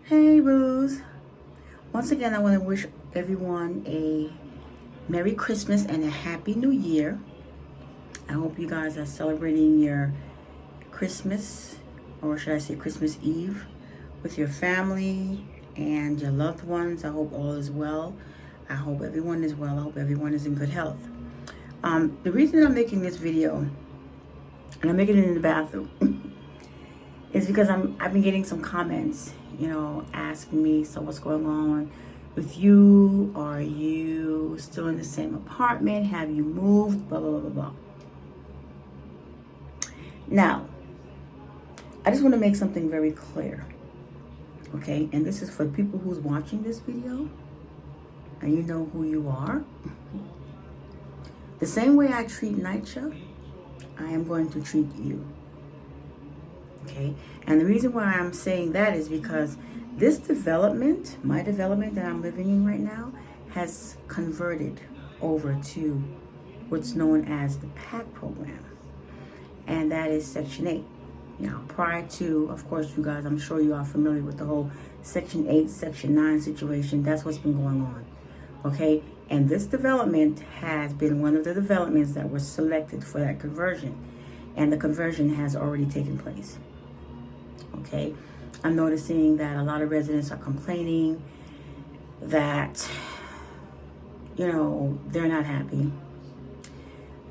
Hey Booze! Once again, I want to wish everyone a Merry Christmas and a Happy New Year. I hope you guys are celebrating your Christmas, or should I say Christmas Eve, with your family and your loved ones. I hope all is well. I hope everyone is well. I hope everyone is in good health. The reason I'm making this video, and I'm making it in the bathroom, is because I've been getting some comments, asking me, so what's going on with you? Are you still in the same apartment? Have you moved? Blah, blah, blah, blah, blah. Now, I just want to make something very clear, okay? And this is for people who's watching this video, and you know who you are. The same way I treat NYCHA, I am going to treat you. Okay, and the reason why I'm saying that is because this development, my development that I'm living in right now, has converted over to what's known as the PACT program, and that is Section 8. Now, prior to, of course, you guys, I'm sure you are familiar with the whole Section 8, Section 9 situation. That's what's been going on, okay? And this development has been one of the developments that was selected for that conversion, and the conversion has already taken place. Okay, I'm noticing that a lot of residents are complaining that, they're not happy.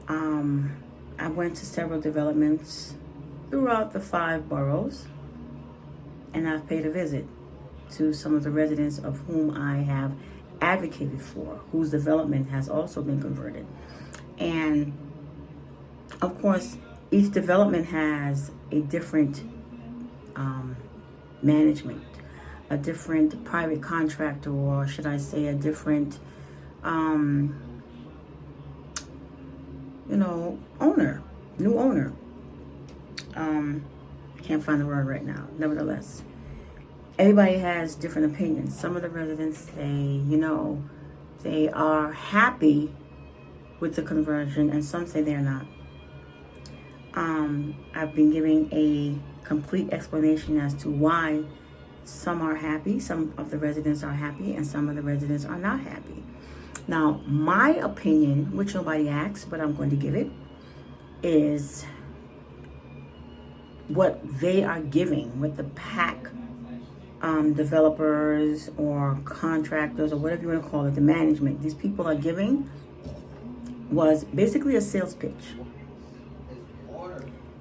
I went to several developments throughout the 5 boroughs, and I've paid a visit to some of the residents of whom I have advocated for, whose development has also been converted. And of course, each development has a different management, a different private contractor, or should I say a different new owner. Can't find the word right now. Nevertheless, everybody has different opinions. Some of the residents say, they are happy with the conversion, and some say they're not. I've been giving a complete explanation as to why some are happy, some of the residents are happy, and some of the residents are not happy. Now, my opinion, which nobody asked, but I'm going to give it, is what they are giving, what the PAC developers or contractors or whatever you want to call it, the management, these people are giving, was basically a sales pitch.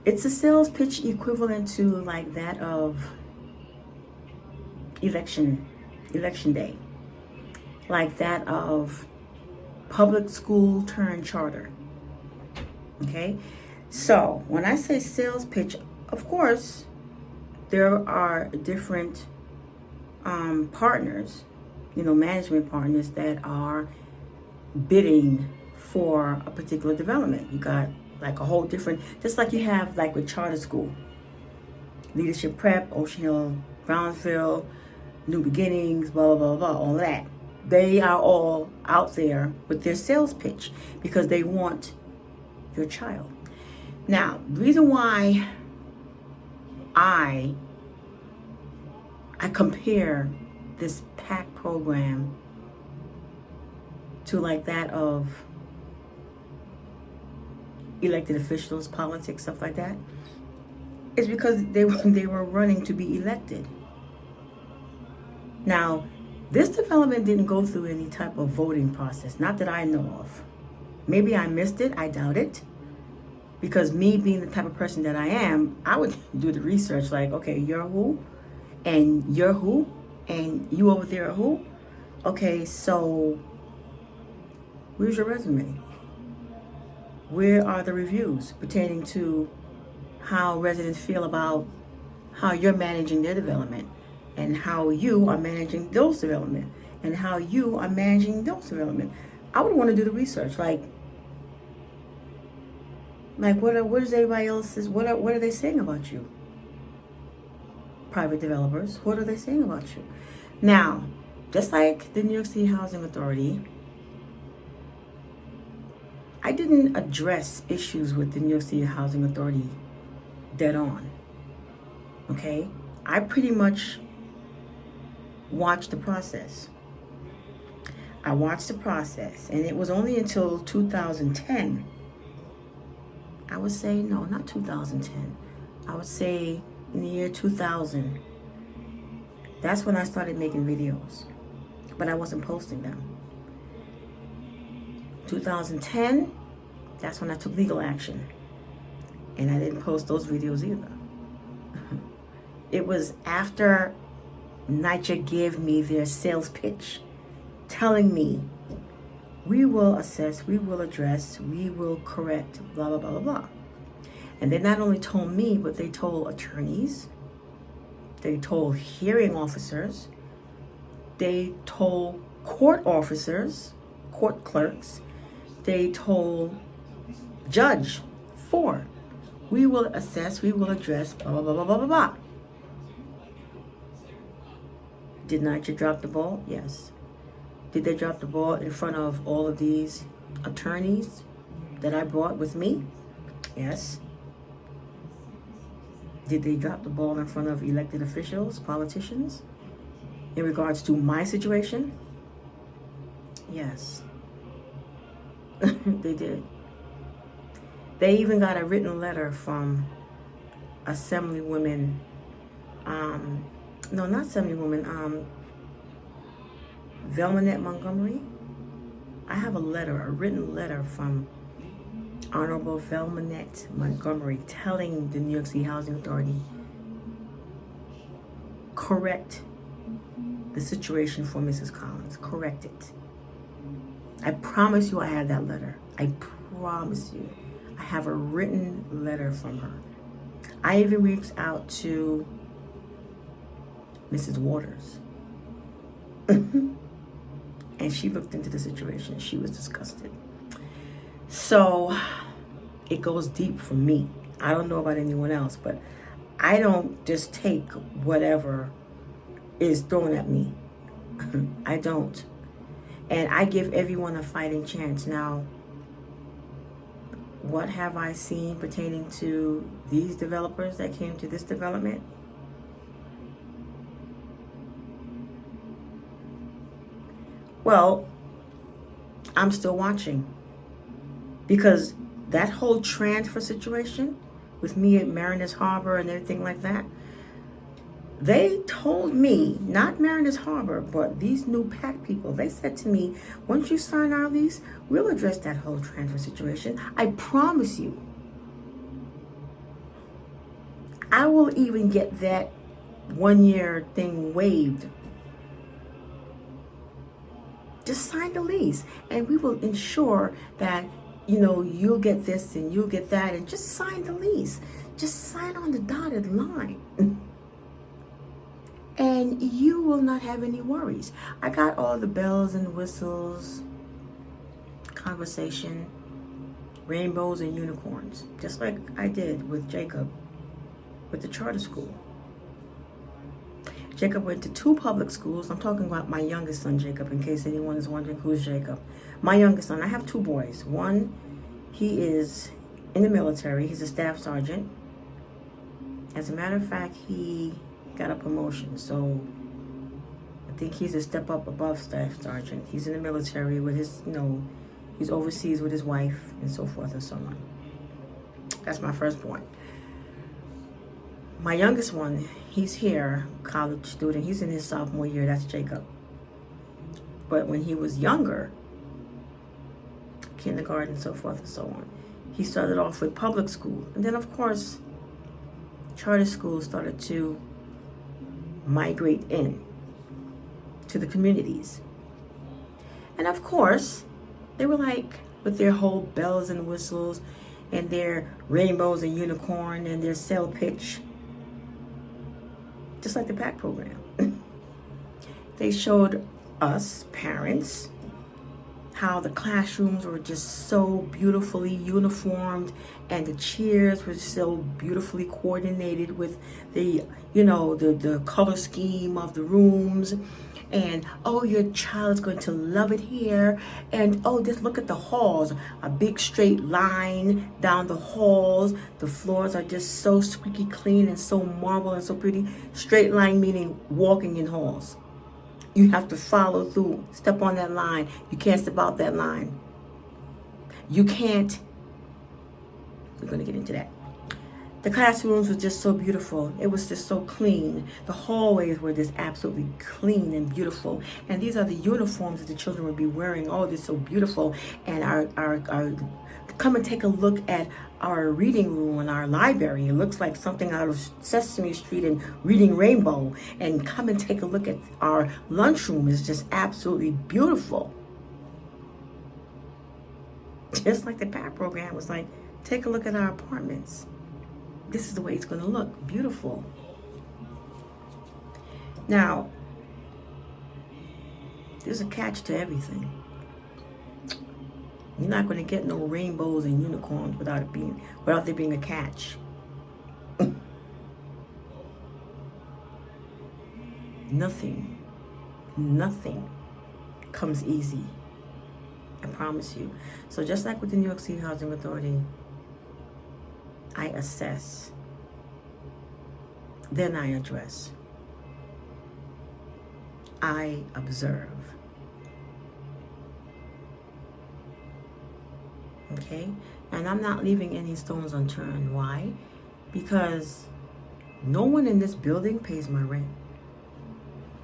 It's a sales pitch equivalent to like that of election day, like that of public school turn charter. Okay, so when I say sales pitch, of course, there are different partners, management partners that are bidding for a particular development. You got like a whole different, just like you have like with charter school, leadership prep, Ocean Hill, Brownsville, New Beginnings, blah, blah, blah, blah, all that. They are all out there with their sales pitch because they want your child. Now, the reason why I compare this PACT program to like that of elected officials, politics, stuff like that, is because they were running to be elected. Now, this development didn't go through any type of voting process, not that I know of. Maybe I missed it, I doubt it. Because me being the type of person that I am, I would do the research like, okay, you're who? And you're who? And you over there are who? Okay, so where's your resume? Where are the reviews pertaining to how residents feel about how you're managing their development, and how you are managing those development, and how you are managing those development? I would want to do the research, like what is everybody else's? What are they saying about you? Private developers, what are they saying about you? Now, just like the New York City Housing Authority, I didn't address issues with the New York City Housing Authority dead on. Okay? I pretty much watch the process. I watched the process, and it was only until 2010. I would say, no, not 2010. I would say in the year 2000. That's when I started making videos, but I wasn't posting them. 2010, that's when I took legal action, and I didn't post those videos either. It was after NYCHA gave me their sales pitch, telling me, we will assess, we will address, we will correct, blah, blah, blah, blah, blah. And they not only told me, but they told attorneys, they told hearing officers, they told court officers, court clerks, they told judge 4, we will assess, we will address, blah, blah, blah, blah, blah, blah, blah. Did NYCHA drop the ball? Yes. Did they drop the ball in front of all of these attorneys that I brought with me? Yes. Did they drop the ball in front of elected officials, politicians, in regards to my situation? Yes. They did. They even got a written letter from Assemblywoman, no, not Assemblywoman, Velmanette Montgomery. I have a written letter from Honorable Velmanette Montgomery telling the New York City Housing Authority, correct the situation for Mrs. Collins. Correct it. I promise you I have that letter. I promise you. I have a written letter from her. I even reached out to Mrs. Waters. And she looked into the situation. She was disgusted. So it goes deep for me. I don't know about anyone else, but I don't just take whatever is thrown at me. I don't. And I give everyone a fighting chance. Now, what have I seen pertaining to these developers that came to this development? Well, I'm still watching, because that whole transfer situation with me at Mariners Harbor and everything like that, they told me, not Mariners Harbor, but these new PACT people, they said to me, once you sign our lease, we'll address that whole transfer situation. I promise you. I will even get that 1-year thing waived. Just sign the lease, and we will ensure that, you know, you'll get this and you'll get that, and just sign the lease. Just sign on the dotted line. And you will not have any worries. I got all the bells and whistles, conversation, rainbows and unicorns, just like I did with Jacob, with the charter school. Jacob went to 2 public schools. I'm talking about my youngest son, Jacob, in case anyone is wondering who's Jacob. My youngest son, I have 2 boys. One, he is in the military. He's a staff sergeant. As a matter of fact, he got a promotion. So I think he's a step up above staff sergeant. He's in the military with his, you know, he's overseas with his wife and so forth and so on. That's my first point. My youngest one, he's here, college student. He's in his sophomore year. That's Jacob. But when he was younger, kindergarten, so forth and so on, he started off with public school. And then, of course, charter schools started to migrate in to the communities. And, of course, they were like, with their whole bells and whistles and their rainbows and unicorn and their sale pitch, just like the PACT program. They showed us, parents, how the classrooms were just so beautifully uniformed, and the chairs were so beautifully coordinated with the, you know, the color scheme of the rooms. And, oh, your child's going to love it here. And, oh, just look at the halls. A big straight line down the halls. The floors are just so squeaky clean and so marble and so pretty. Straight line meaning walking in halls. You have to follow through, step on that line. You can't step out that line. You can't, we're going to get into that. The classrooms were just so beautiful. It was just so clean. The hallways were just absolutely clean and beautiful. And these are the uniforms that the children would be wearing. Oh, they're so beautiful. And our come and take a look at our reading room and our library. It looks like something out of Sesame Street and Reading Rainbow. And come and take a look at our lunchroom. It's just absolutely beautiful. Just like the PACT program was like, take a look at our apartments. This is the way it's going to look. Beautiful. Now, there's a catch to everything. You're not going to get no rainbows and unicorns without there being a catch. Nothing comes easy. I promise you. So just like with the New York City Housing Authority, I assess, then I address. I observe. Okay? And I'm not leaving any stones unturned. Why? Because no one in this building pays my rent.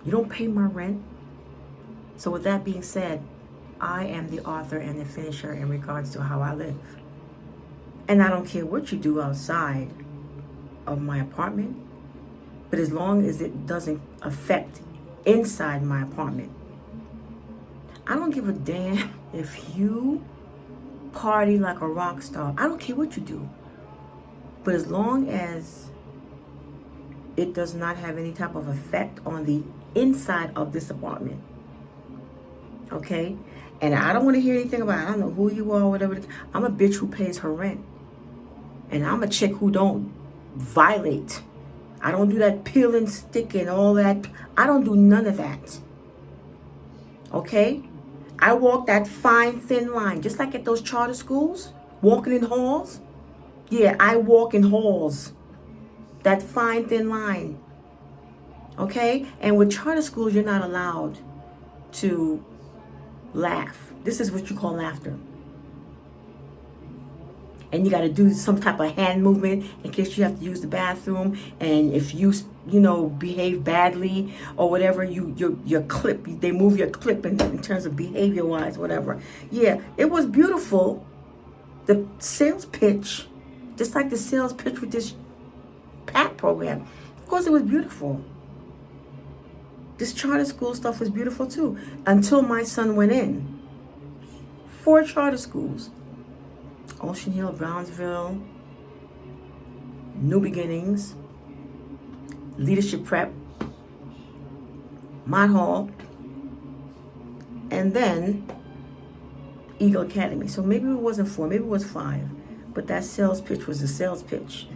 You don't pay my rent. So with that being said, I am the author and the finisher in regards to how I live. And I don't care what you do outside of my apartment, but as long as it doesn't affect inside my apartment. I don't give a damn if you party like a rock star. I don't care what you do. But as long as it does not have any type of effect on the inside of this apartment. Okay? And I don't want to hear anything about, I don't know who you are or whatever. I'm a bitch who pays her rent. And I'm a chick who don't violate. I don't do that peel and stick and all that. I don't do none of that. Okay? I walk that fine, thin line. Just like at those charter schools, walking in halls. Yeah, I walk in halls. That fine, thin line. Okay? And with charter schools, you're not allowed to laugh. This is what you call laughter. And you got to do some type of hand movement in case you have to use the bathroom. And if you behave badly or whatever, your clip, they move your clip in terms of behavior-wise, whatever. Yeah, it was beautiful. The sales pitch, just like the sales pitch with this PACT program, of course it was beautiful. This charter school stuff was beautiful too, until my son went in. 4 charter schools. Ocean Hill, Brownsville, New Beginnings, Leadership Prep, Mott Hall, and then Eagle Academy. So maybe it wasn't 4, maybe it was 5. But that sales pitch was the sales pitch.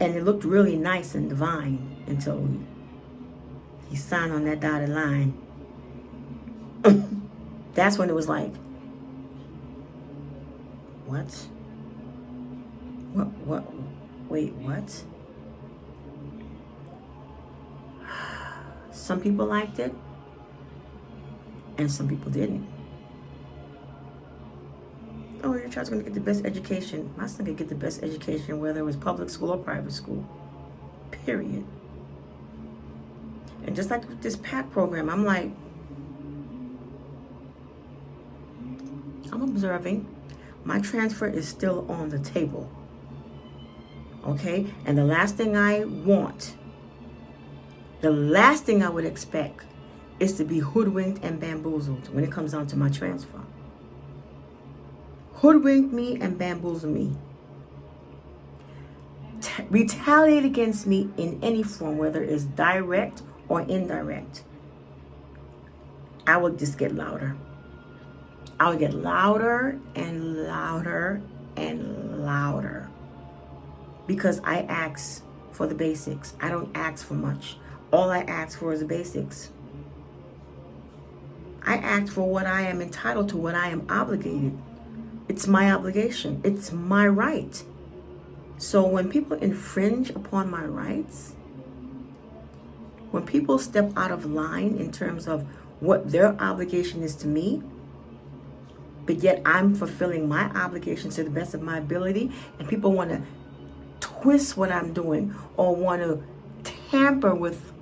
And it looked really nice and divine until he signed on that dotted line. That's when it was like, what? Wait, what? Some people liked it, and some people didn't. Oh, your child's going to get the best education. My son could get the best education, whether it was public school or private school. Period. And just like with this PACT program, I'm like, I'm observing. My transfer is still on the table. Okay? And the last thing I want, the last thing I would expect is to be hoodwinked and bamboozled when it comes down to my transfer. Hoodwink me and bamboozle me. Retaliate against me in any form, whether it's direct or indirect. I will just get louder. I'll get louder and louder and louder. Because I ask for the basics. I don't ask for much. All I ask for is the basics. I ask for what I am entitled to, what I am obligated. It's my obligation. It's my right. So when people infringe upon my rights, when people step out of line in terms of what their obligation is to me, but yet I'm fulfilling my obligations to the best of my ability, and people want to twist what I'm doing or want to tamper with,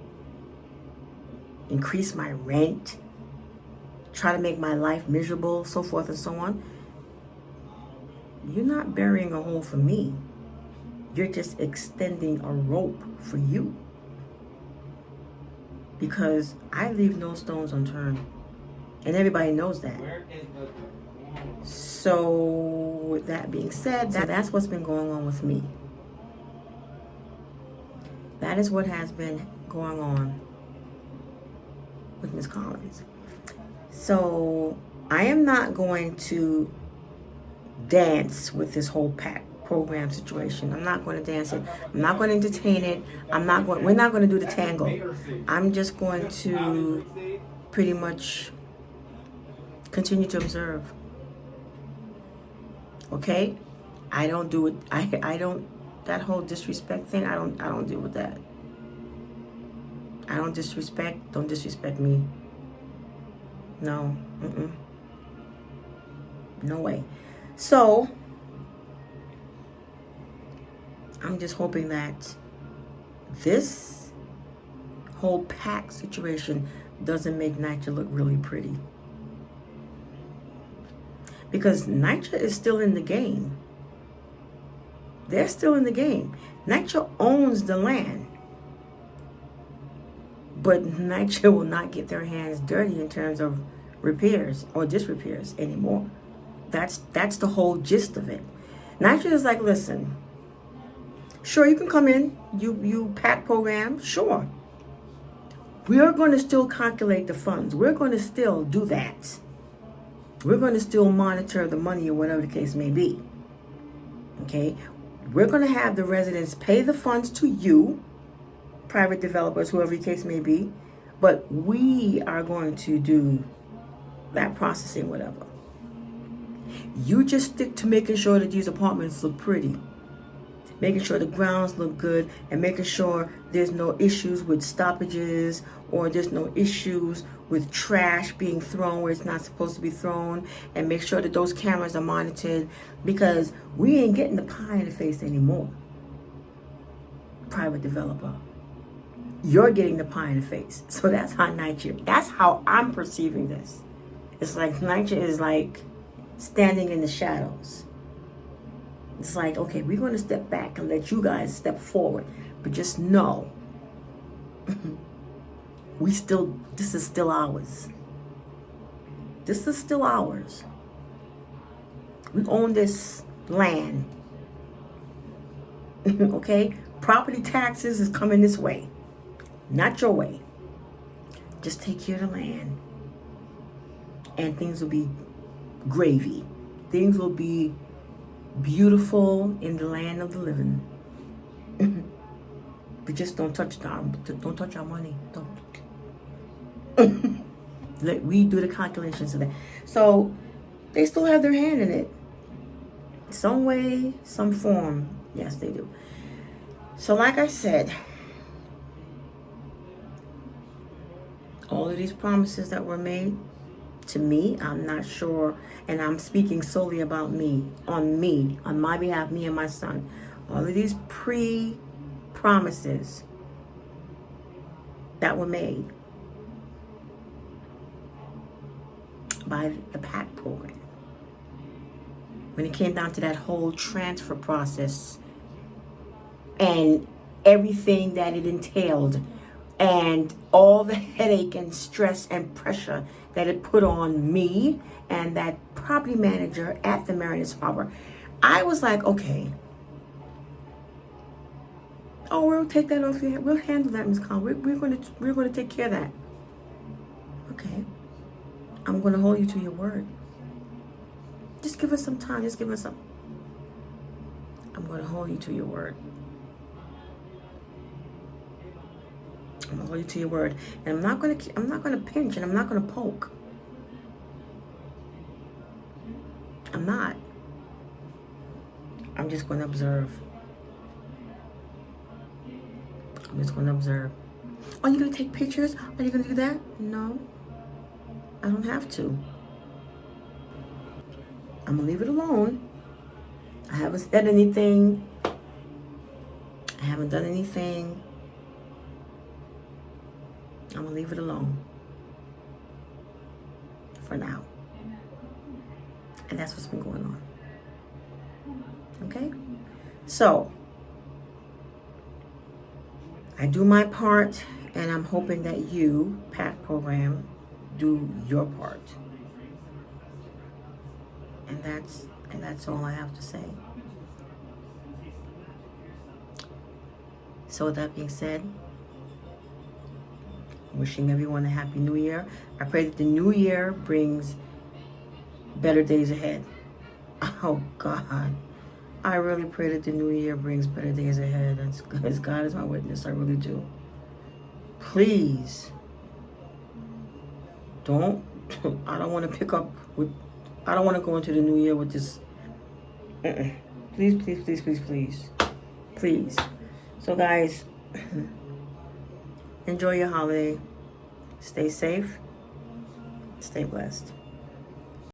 increase my rent, try to make my life miserable, so forth and so on, you're not burying a hole for me. You're just extending a rope for you. Because I leave no stones unturned. And everybody knows that. So, with that being said, that's what's been going on with me. That is what has been going on with Ms. Collins. So, I am not going to dance with this whole PACT program situation. I'm not going to dance it. I'm not going to entertain it. We're not going to do the tango. I'm just going to pretty much continue to observe. Okay? I don't do it. I don't, that whole disrespect thing, I don't deal with that. I don't disrespect. Don't disrespect me. No. No way. So, I'm just hoping that this whole PACT situation doesn't make NYCHA look really pretty. Because NYCHA is still in the game. They're still in the game. NYCHA owns the land. But NYCHA will not get their hands dirty in terms of repairs or disrepairs anymore. That's the whole gist of it. NYCHA is like, listen, sure, you can come in, you PACT program, sure. We are going to still calculate the funds. We're going to still do that. We're going to still monitor the money or whatever the case may be. Okay? We're going to have the residents pay the funds to you, private developers, whoever the case may be, but we are going to do that processing, whatever. You just stick to making sure that these apartments look pretty, making sure the grounds look good, and making sure there's no issues with stoppages or there's no issues with trash being thrown where it's not supposed to be thrown, and make sure that those cameras are monitored, because we ain't getting the pie in the face anymore. Private developer, you're getting the pie in the face. So that's how NYCHA, that's how I'm perceiving this. It's like NYCHA is like standing in the shadows. It's like, okay, we're going to step back and let you guys step forward. But just know, this is still ours. This is still ours. We own this land. Okay? Property taxes is coming this way. Not your way. Just take care of the land. And things will be gravy. Things will be beautiful in the land of the living. But just don't touch our money. Don't. Let we do the calculations of that. So they still have their hand in it. Some way, some form. Yes, they do. So like I said, all of these promises that were made to me, I'm not sure, and I'm speaking solely about me, on my behalf, me and my son. All of these promises that were made by the PACT program, when it came down to that whole transfer process and everything that it entailed, and all the headache and stress and pressure that it put on me and that property manager at the Mariners Harbor, I was like, okay, oh, we'll take that off. We'll handle that, Ms. Collins. We're going to take care of that. Okay, I'm going to hold you to your word. Just give us some time. Just give us some. I'm going to hold you to your word. I'm gonna hold you to your word, and I'm not gonna pinch, and I'm not gonna poke. I'm not. I'm just gonna observe. I'm just gonna observe. Are you going to take pictures? Are you going to do that? No, I don't have to. I'm going to leave it alone. I haven't said anything. I haven't done anything. I'm going to leave it alone for now. And that's what's been going on. Okay? So, I do my part, and I'm hoping that you, PACT program, do your part. And that's all I have to say. So with that being said, wishing everyone a happy new year. I pray that the new year brings better days ahead. Oh God. I really pray that the new year brings better days ahead. As God is my witness, I really do. Please don't, I don't want to pick up with, I don't want to go into the new year with this. Please, please, please, please, please. Please. So guys, enjoy your holiday. Stay safe. Stay blessed.